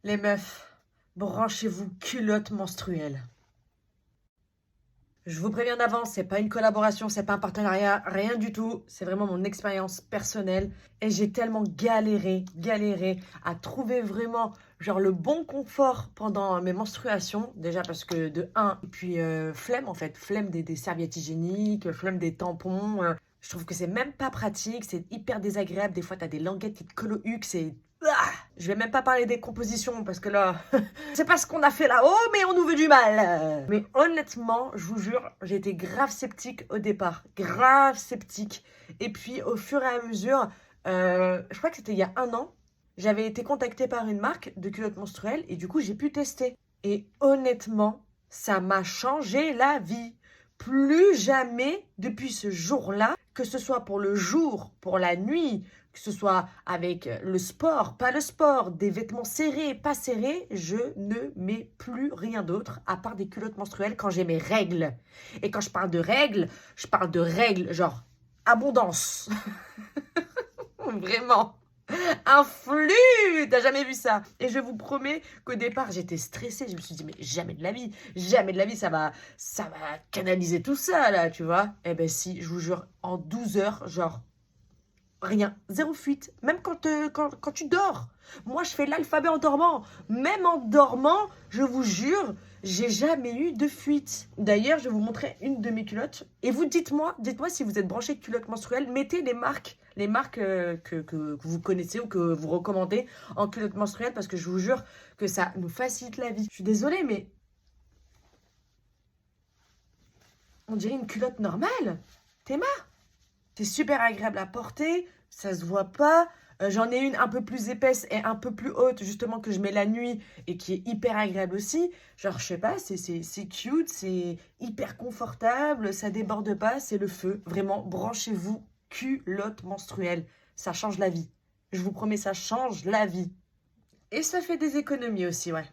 Les meufs, branchez-vous culotte menstruelle. Je vous préviens d'avance, c'est pas une collaboration, c'est pas un partenariat, rien du tout. C'est vraiment mon expérience personnelle. Et j'ai tellement galéré à trouver vraiment genre le bon confort pendant mes menstruations. Déjà parce que de un, et puis flemme en fait, flemme des serviettes hygiéniques, flemme des tampons. Je trouve que c'est même pas pratique, c'est hyper désagréable. Des fois, t'as des languettes qui te collent au huc, c'est... Ah, je vais même pas parler des compositions parce que là, c'est pas ce qu'on a fait là-haut, mais on nous veut du mal. Mais honnêtement, je vous jure, j'ai été grave sceptique au départ. Grave sceptique. Et puis, au fur et à mesure, je crois que c'était il y a un an, j'avais été contactée par une marque de culottes menstruelles et du coup, j'ai pu tester. Et honnêtement, ça m'a changé la vie. Plus jamais, depuis ce jour-là, que ce soit pour le jour, pour la nuit, que ce soit avec le sport, pas le sport, des vêtements serrés, pas serrés, je ne mets plus rien d'autre à part des culottes menstruelles quand j'ai mes règles. Et quand je parle de règles genre abondance. Vraiment. Un flux! T'as jamais vu ça? Et je vous promets qu'au départ, j'étais stressée. Je me suis dit, mais jamais de la vie, ça va canaliser tout ça, là, tu vois? Eh ben si, je vous jure, en 12 heures, genre, rien, zéro fuite, même quand tu dors. Moi, je fais l'alphabet en dormant. Même en dormant, je vous jure, j'ai jamais eu de fuite. D'ailleurs, je vais vous montrer une de mes culottes. Et vous, dites-moi si vous êtes branché culotte menstruelle, mettez les marques que vous connaissez ou que vous recommandez en culotte menstruelle, parce que je vous jure que ça nous facilite la vie. Je suis désolée, mais on dirait une culotte normale. Théma. C'est super agréable à porter, ça se voit pas. J'en ai une un peu plus épaisse et un peu plus haute, justement, que je mets la nuit et qui est hyper agréable aussi. Genre, je sais pas, c'est cute, c'est hyper confortable, ça déborde pas, c'est le feu. Vraiment, branchez-vous, culotte menstruelle. Ça change la vie. Je vous promets, ça change la vie. Et ça fait des économies aussi, ouais.